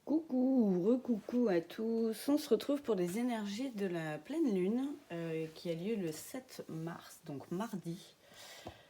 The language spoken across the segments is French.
Coucou, recoucou à tous. On se retrouve pour les énergies de la pleine lune qui a lieu le 7 mars, donc mardi.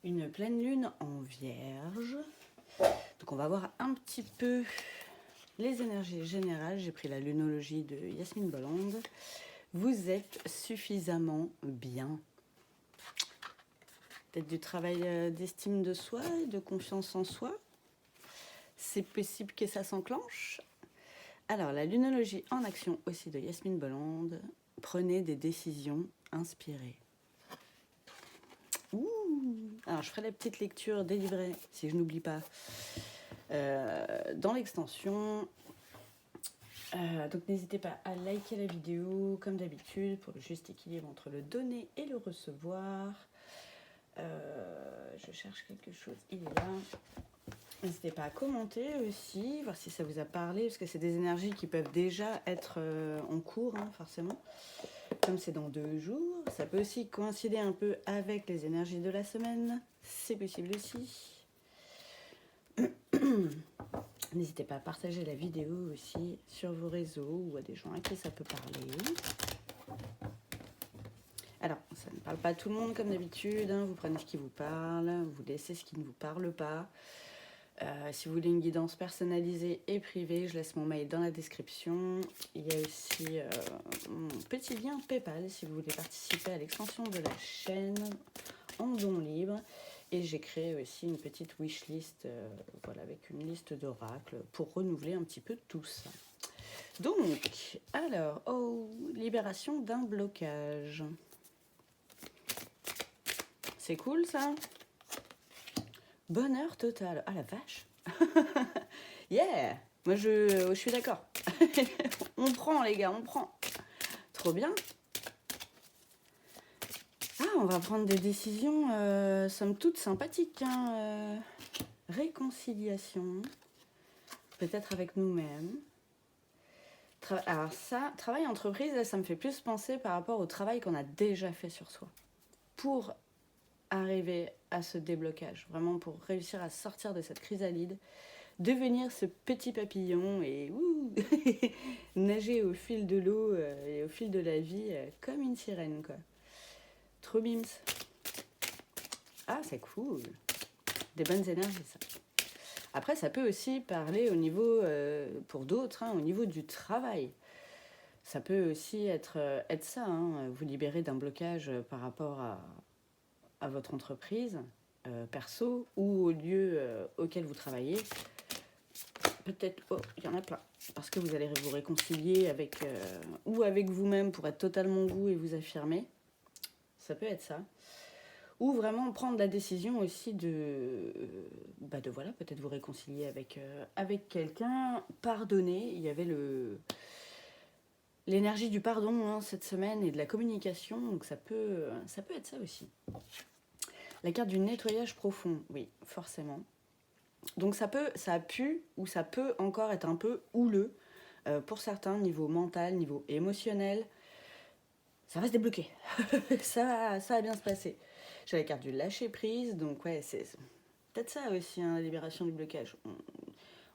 Une pleine lune en vierge. Donc on va voir un petit peu les énergies générales. J'ai pris la lunologie de Yasmine Bolland. Vous êtes suffisamment bien. Peut-être du travail d'estime de soi et de confiance en soi. C'est possible que ça s'enclenche. Alors, la lunologie en action aussi de Yasmine Bolland. Prenez des décisions inspirées. Ouh. Alors, je ferai la petite lecture délivrée, si je n'oublie pas, dans l'extension. Donc, n'hésitez pas à liker la vidéo, comme d'habitude, pour le juste équilibre entre le donner et le recevoir. Je cherche quelque chose, il est là. N'hésitez pas à commenter aussi, voir si ça vous a parlé, parce que c'est des énergies qui peuvent déjà être en cours, hein, forcément. Comme c'est dans 2 jours, ça peut aussi coïncider un peu avec les énergies de la semaine. C'est possible aussi. N'hésitez pas à partager la vidéo aussi sur vos réseaux ou à des gens à qui ça peut parler. Alors, ça ne parle pas à tout le monde comme d'habitude, hein. Vous prenez ce qui vous parle, vous laissez ce qui ne vous parle pas. Si vous voulez une guidance personnalisée et privée, je laisse mon mail dans la description. Il y a aussi mon petit lien PayPal si vous voulez participer à l'extension de la chaîne en don libre. Et j'ai créé aussi une petite wishlist voilà, avec une liste d'oracles pour renouveler un petit peu tout ça. Donc, alors, libération d'un blocage. C'est cool ça? Bonheur total. Ah la vache. Yeah. Moi je suis d'accord. On prend les gars, on prend. Trop bien. Ah, on va prendre des décisions somme toute sympathiques. Hein, réconciliation. Peut-être avec nous-mêmes. Alors ça, travail entreprise, là, ça me fait plus penser par rapport au travail qu'on a déjà fait sur soi. Pour arriver à ce déblocage, vraiment pour réussir à sortir de cette chrysalide, devenir ce petit papillon et nager au fil de l'eau et au fil de la vie comme une sirène, quoi. Trop bims. Ah, c'est cool. Des bonnes énergies, ça. Après, ça peut aussi parler au niveau, pour d'autres, hein, au niveau du travail. Ça peut aussi être ça, hein, vous libérer d'un blocage par rapport à votre entreprise perso ou au lieu auquel vous travaillez. Peut-être, il y en a plein. Parce que vous allez vous réconcilier avec ou avec vous-même pour être totalement vous et vous affirmer. Ça peut être ça. Ou vraiment prendre la décision aussi de voilà, peut-être vous réconcilier avec quelqu'un, pardonner. Il y avait l'énergie du pardon hein, cette semaine et de la communication, donc ça peut être ça aussi. La carte du nettoyage profond, oui, forcément. Donc ça a pu ou ça peut encore être un peu houleux pour certains, niveau mental, niveau émotionnel. Ça va se débloquer. ça va bien se passer. J'ai la carte du lâcher prise, donc ouais, c'est peut-être ça aussi, hein, la libération du blocage.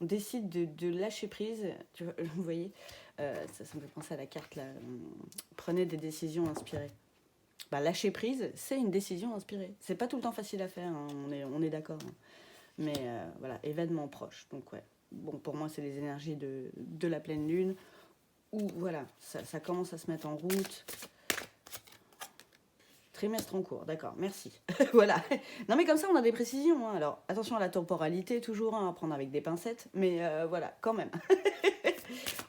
On décide de lâcher prise, tu vois, vous voyez, ça me fait penser à la carte là. Prenez des décisions inspirées. Lâcher prise, c'est une décision inspirée. C'est pas tout le temps facile à faire, hein, on est d'accord. Hein. Mais voilà, événement proche. Donc ouais, bon, pour moi, c'est les énergies de la pleine lune où voilà, ça commence à se mettre en route. Trimestre en cours, d'accord, merci. Voilà. Non mais comme ça, on a des précisions. Hein. Alors, attention à la temporalité, toujours, hein, à prendre avec des pincettes. Mais voilà, quand même.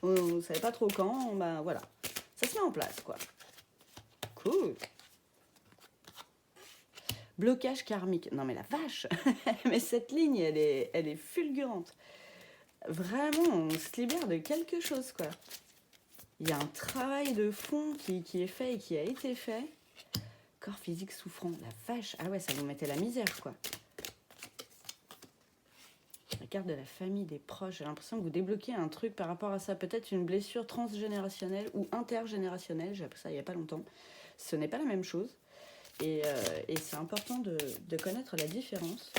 On ne savait pas trop quand, voilà. Ça se met en place, quoi. Cool. Blocage karmique. Non mais la vache. Mais cette ligne, elle est fulgurante. Vraiment, on se libère de quelque chose, quoi. Il y a un travail de fond qui est fait et qui a été fait. Corps physique souffrant, la vache. Ah ouais, ça vous mettait la misère, quoi. La carte de la famille, des proches. J'ai l'impression que vous débloquez un truc par rapport à ça. Peut-être une blessure transgénérationnelle ou intergénérationnelle. J'ai appris ça il n'y a pas longtemps. Ce n'est pas la même chose. Et c'est important de connaître la différence.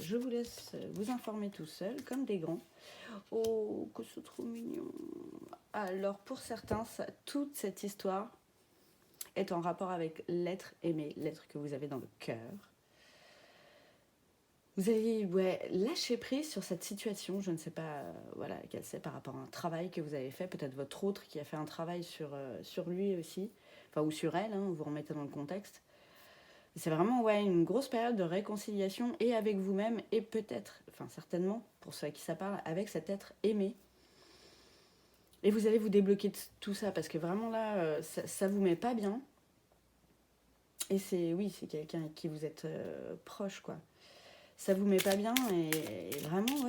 Je vous laisse vous informer tout seul, comme des grands. Oh, que c'est trop mignon. Alors, pour certains, toute cette histoire est en rapport avec l'être aimé, l'être que vous avez dans le cœur. Vous avez lâché prise sur cette situation, je ne sais pas quelle c'est par rapport à un travail que vous avez fait, peut-être votre autre qui a fait un travail sur lui aussi, ou sur elle, hein, vous remettez dans le contexte. C'est vraiment une grosse période de réconciliation et avec vous-même et peut-être, certainement, pour ceux à qui ça parle, avec cet être aimé. Et vous allez vous débloquer de tout ça parce que vraiment là, ça vous met pas bien. Et c'est quelqu'un avec qui vous êtes proche, quoi. Ça vous met pas bien et vraiment,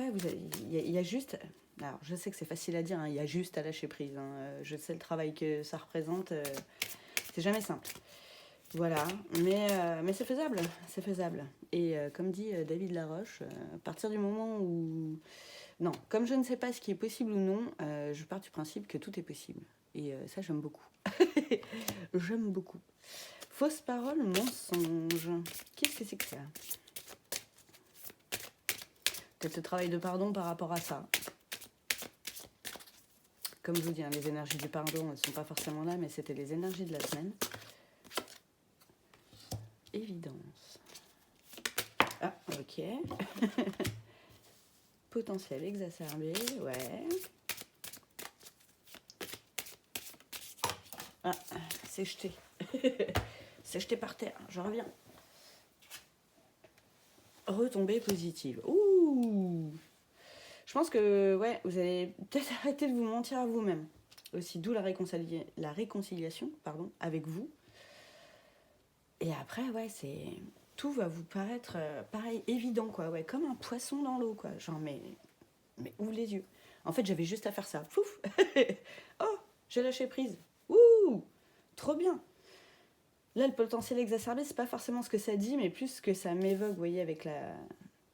il y a juste... Alors, je sais que c'est facile à dire, hein, il y a juste à lâcher prise. Hein, je sais le travail que ça représente, c'est jamais simple. Voilà, mais c'est faisable, c'est faisable. Et comme dit David Laroche, à partir du moment où... Non, comme je ne sais pas ce qui est possible ou non, je pars du principe que tout est possible. Et ça, j'aime beaucoup. J'aime beaucoup. Fausse parole, mensonge. Qu'est-ce que c'est que ça ? Peut-être le travail de pardon par rapport à ça. Comme je vous dis, hein, les énergies du pardon, elles ne sont pas forcément là, mais c'était les énergies de la semaine. Évidence. Ah, ok. Potentiel exacerbé, ouais. Ah, c'est jeté. C'est jeté par terre, je reviens. Retombée positive. Ouh! Je pense que vous allez peut-être arrêter de vous mentir à vous-même. Aussi, d'où la réconciliation avec vous. Et après, tout va vous paraître pareil, évident, quoi. Ouais, comme un poisson dans l'eau, quoi. Genre, mais ouvre les yeux. En fait, j'avais juste à faire ça. Pouf. Oh, j'ai lâché prise. Ouh, trop bien. Là, le potentiel exacerbé, c'est pas forcément ce que ça dit, mais plus ce que ça m'évoque, vous voyez, avec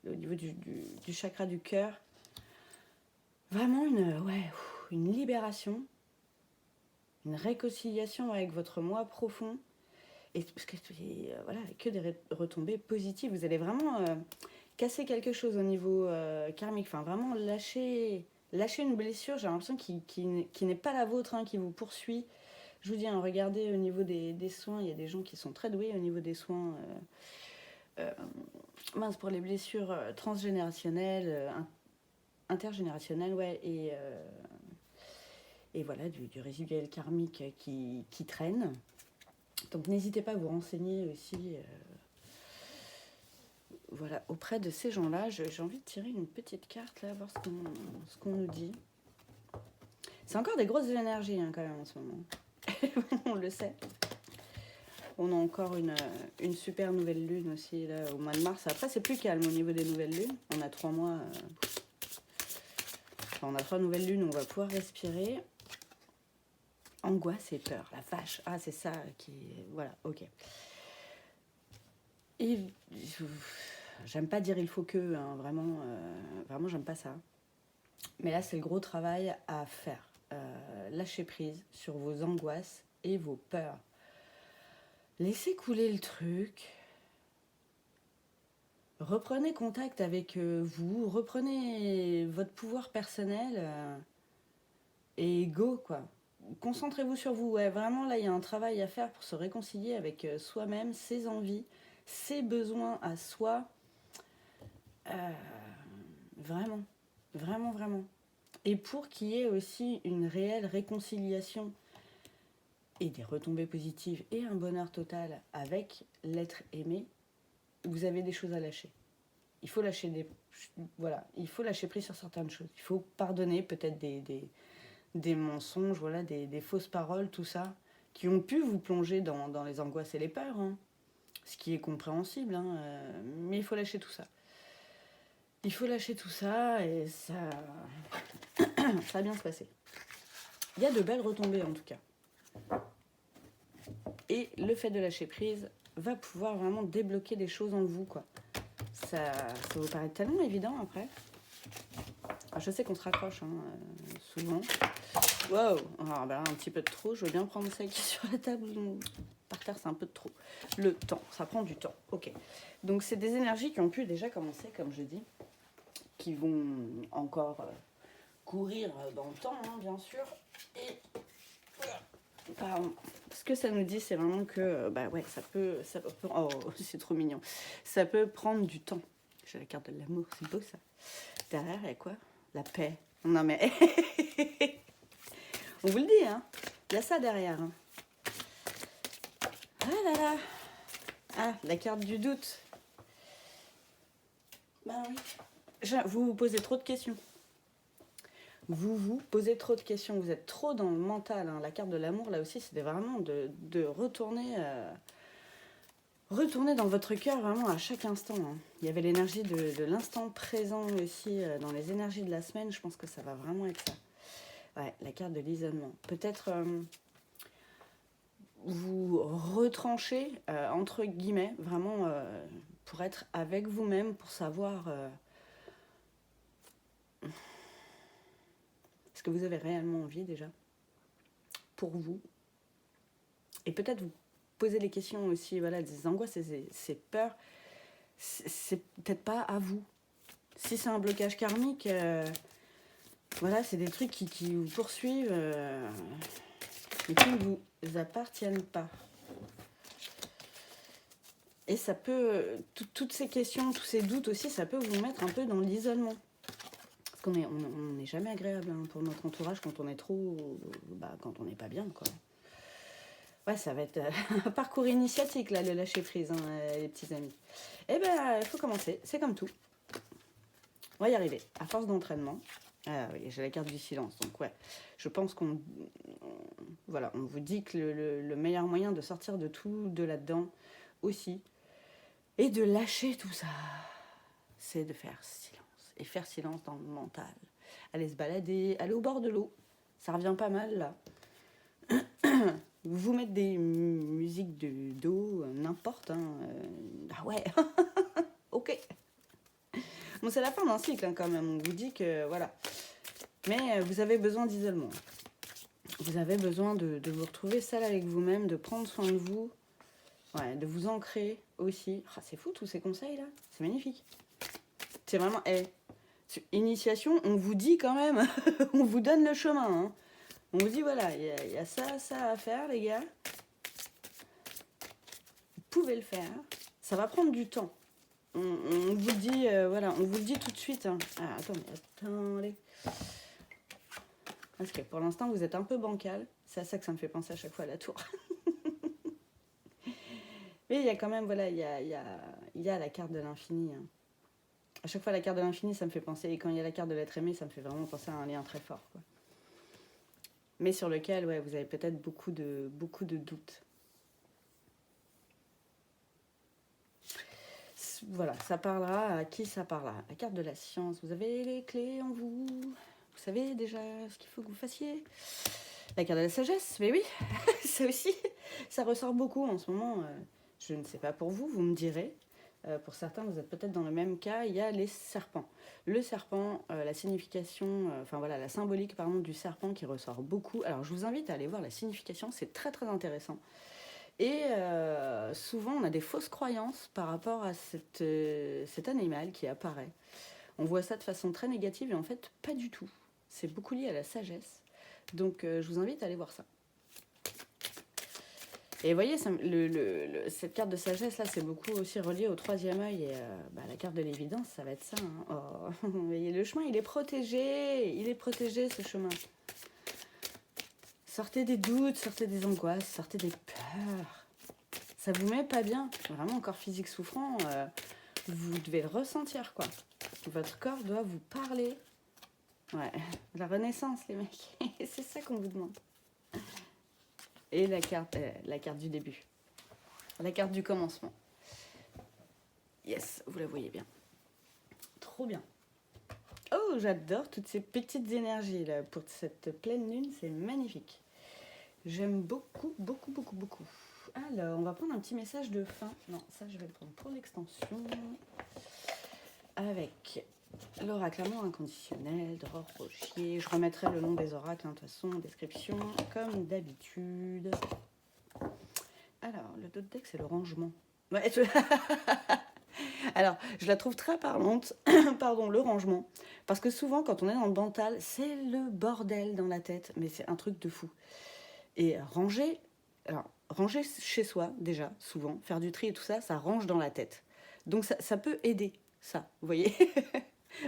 au niveau du chakra du cœur. Vraiment une libération, une réconciliation avec votre moi profond. Et parce que que des retombées positives. Vous allez vraiment casser quelque chose au niveau karmique. Enfin, vraiment lâcher une blessure. J'ai l'impression qui n'est pas la vôtre, hein, qui vous poursuit. Je vous dis, hein, regardez au niveau des soins. Il y a des gens qui sont très doués au niveau des soins. Pour les blessures transgénérationnelles, intergénérationnelles, et voilà, du résiduel karmique qui traîne. Donc n'hésitez pas à vous renseigner aussi auprès de ces gens-là. J'ai envie de tirer une petite carte, là, voir ce qu'on nous dit. C'est encore des grosses énergies, hein, quand même, en ce moment. On le sait. On a encore une super nouvelle lune aussi, là, au mois de mars. Après, c'est plus calme au niveau des nouvelles lunes. On a 3 mois... on a 3 nouvelles lunes, on va pouvoir respirer. Angoisse et peur, la vache. Ah, c'est ça qui... Voilà, ok. Et j'aime pas dire il faut que, hein, vraiment, j'aime pas ça. Mais là, c'est le gros travail à faire. Lâcher prise sur vos angoisses et vos peurs. Laissez couler le truc. Reprenez contact avec vous. Reprenez votre pouvoir personnel. Et go, quoi. Concentrez-vous sur vous. Ouais, vraiment, là, il y a un travail à faire pour se réconcilier avec soi-même, ses envies, ses besoins à soi. Vraiment. Et pour qu'il y ait aussi une réelle réconciliation et des retombées positives et un bonheur total avec l'être aimé, vous avez des choses à lâcher. Il faut lâcher il faut lâcher prise sur certaines choses. Il faut pardonner peut-être des mensonges, des fausses paroles, tout ça, qui ont pu vous plonger dans les angoisses et les peurs, hein. Ce qui est compréhensible, hein, mais il faut lâcher tout ça. Il faut lâcher tout ça et ça va bien se passer. Il y a de belles retombées en tout cas. Et le fait de lâcher prise va pouvoir vraiment débloquer des choses en vous, quoi. Ça vous paraît tellement évident après. Alors, je sais qu'on se raccroche, hein, souvent. Wow, alors, un petit peu de trop. Je veux bien prendre ça qui est sur la table par terre, c'est un peu de trop. Le temps, ça prend du temps. Ok. Donc, c'est des énergies qui ont pu déjà commencer, comme je dis, qui vont encore courir dans le temps, hein, bien sûr. Et pardon. Ce que ça nous dit, c'est vraiment que, bah ouais, ça peut oh, c'est trop mignon. Ça peut prendre du temps. J'ai la carte de l'amour, c'est beau ça. Derrière, il y a quoi? La paix. Non mais, on vous le dit, hein. Il y a ça derrière. Hein. Ah là là. Ah, la carte du doute. Bah oui. Vous vous posez trop de questions. Vous vous posez trop de questions. Vous êtes trop dans le mental. Hein. La carte de l'amour, là aussi, c'était vraiment de retourner... Retournez dans votre cœur vraiment à chaque instant. Hein. Il y avait l'énergie de l'instant présent aussi dans les énergies de la semaine. Je pense que ça va vraiment être ça. Ouais, la carte de l'isolement. Peut-être vous retranchez, entre guillemets, vraiment pour être avec vous-même, pour savoir ce que vous avez réellement envie déjà, pour vous. Et peut-être vous poser les questions aussi, voilà, des angoisses, ces peurs, c'est peut-être pas à vous. Si c'est un blocage karmique, voilà, c'est des trucs qui vous poursuivent et qui ne vous appartiennent pas. Et ça peut, toutes ces questions, tous ces doutes aussi, ça peut vous mettre un peu dans l'isolement. Parce qu'on n'est jamais agréable hein, pour notre entourage quand on est trop, quand on n'est pas bien, quoi. Ouais, ça va être un parcours initiatique, là, le lâcher prise, hein, les petits amis. Eh ben, il faut commencer, c'est comme tout. On va y arriver, à force d'entraînement. Ah oui, j'ai la carte du silence, donc ouais. Je pense voilà, on vous dit que le meilleur moyen de sortir de tout, de là-dedans aussi, et de lâcher tout ça, c'est de faire silence. Et faire silence dans le mental. Aller se balader, aller au bord de l'eau. Ça revient pas mal, là. Vous mettre des musiques d'eau, n'importe. Hein. Ah ouais, ok. Bon, c'est la fin d'un cycle hein, quand même. On vous dit que voilà. Mais vous avez besoin d'isolement. Vous avez besoin de vous retrouver seul avec vous-même, de prendre soin de vous, ouais, de vous ancrer aussi. Ah, c'est fou tous ces conseils là. C'est magnifique. C'est vraiment. Initiation, on vous dit quand même, on vous donne le chemin. Hein. On vous dit voilà, il y a ça à faire les gars. Vous pouvez le faire. Ça va prendre du temps. On vous le dit, voilà, on vous le dit tout de suite. Hein. Ah, attendez. Parce que pour l'instant, vous êtes un peu bancal. C'est à ça que ça me fait penser à chaque fois à la tour. Mais il y a quand même, voilà, il y a la carte de l'infini. Hein. À chaque fois, la carte de l'infini, ça me fait penser. Et quand il y a la carte de l'être aimé, ça me fait vraiment penser à un lien très fort. Quoi. Mais sur lequel, ouais, vous avez peut-être beaucoup de doutes. Voilà, ça parlera à qui ça parlera. La carte de la science, vous avez les clés en vous. Vous savez déjà ce qu'il faut que vous fassiez. La carte de la sagesse, mais oui, ça aussi, ça ressort beaucoup en ce moment. Je ne sais pas pour vous, vous me direz. Pour certains, vous êtes peut-être dans le même cas. Il y a les serpents. Le serpent, la signification, voilà, la symbolique pardon, du serpent qui ressort beaucoup. Alors, je vous invite à aller voir la signification, c'est très très intéressant. Et souvent, on a des fausses croyances par rapport à cet animal qui apparaît. On voit ça de façon très négative et en fait, pas du tout. C'est beaucoup lié à la sagesse. Donc, je vous invite à aller voir ça. Et vous voyez, cette carte de sagesse, là, c'est beaucoup aussi relié au troisième œil. Et la carte de l'évidence, ça va être ça. Hein. Oh. Vous voyez, le chemin, il est protégé. Il est protégé, ce chemin. Sortez des doutes, sortez des angoisses, sortez des peurs. Ça vous met pas bien. Vraiment, corps physique souffrant, vous devez le ressentir, quoi. Votre corps doit vous parler. Ouais, la renaissance, les mecs. C'est ça qu'on vous demande. Et la carte du début. La carte du commencement. Yes, vous la voyez bien. Trop bien. Oh, j'adore toutes ces petites énergies là pour cette pleine lune, c'est magnifique. J'aime beaucoup, beaucoup, beaucoup, beaucoup. Alors, on va prendre un petit message de fin. Non, ça, je vais le prendre pour l'extension. Avec l'oracle amour inconditionnel d'Aurore Rochier. Je remettrai le nom des oracles, hein, de toute façon, en description, comme d'habitude. Alors, le dos de deck, c'est le rangement. Ouais, alors, je la trouve très parlante, pardon, le rangement. Parce que souvent, quand on est dans le mental, c'est le bordel dans la tête. Mais c'est un truc de fou. Et ranger, alors, ranger chez soi, déjà, souvent, faire du tri et tout ça, ça range dans la tête. Donc, ça peut aider, ça, vous voyez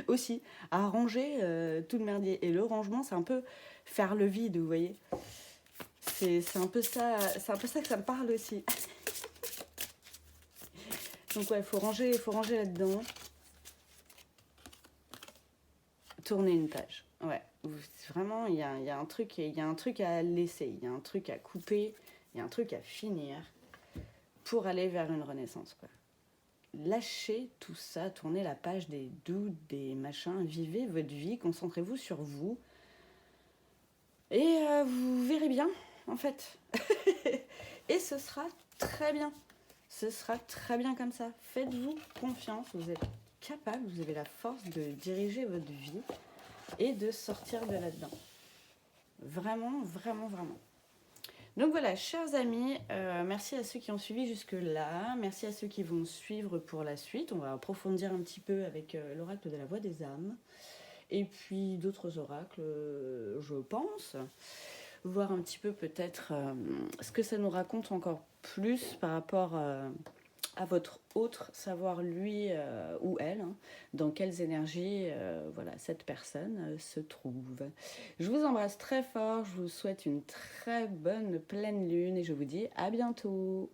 aussi, à ranger tout le merdier. Et le rangement, c'est un peu faire le vide, vous voyez. C'est un peu ça que ça me parle aussi. Donc ouais, faut ranger là-dedans. Tourner une page. Ouais, vraiment, il y a un truc, il y a un truc à laisser, il y a un truc à couper, il y a un truc à finir pour aller vers une renaissance, quoi. Lâchez tout ça, tournez la page des doutes, des machins, vivez votre vie, concentrez-vous sur vous. Et vous verrez bien, en fait. Et ce sera très bien. Ce sera très bien comme ça. Faites-vous confiance, vous êtes capable, vous avez la force de diriger votre vie et de sortir de là-dedans. Vraiment, vraiment, vraiment. Donc voilà, chers amis, merci à ceux qui ont suivi jusque-là. Merci à ceux qui vont suivre pour la suite. On va approfondir un petit peu avec l'oracle de la voix des âmes. Et puis d'autres oracles, je pense. Voir un petit peu peut-être ce que ça nous raconte encore plus par rapport à votre autre, savoir lui ou elle, hein, dans quelles énergies voilà, cette personne se trouve. Je vous embrasse très fort, je vous souhaite une très bonne pleine lune et je vous dis à bientôt.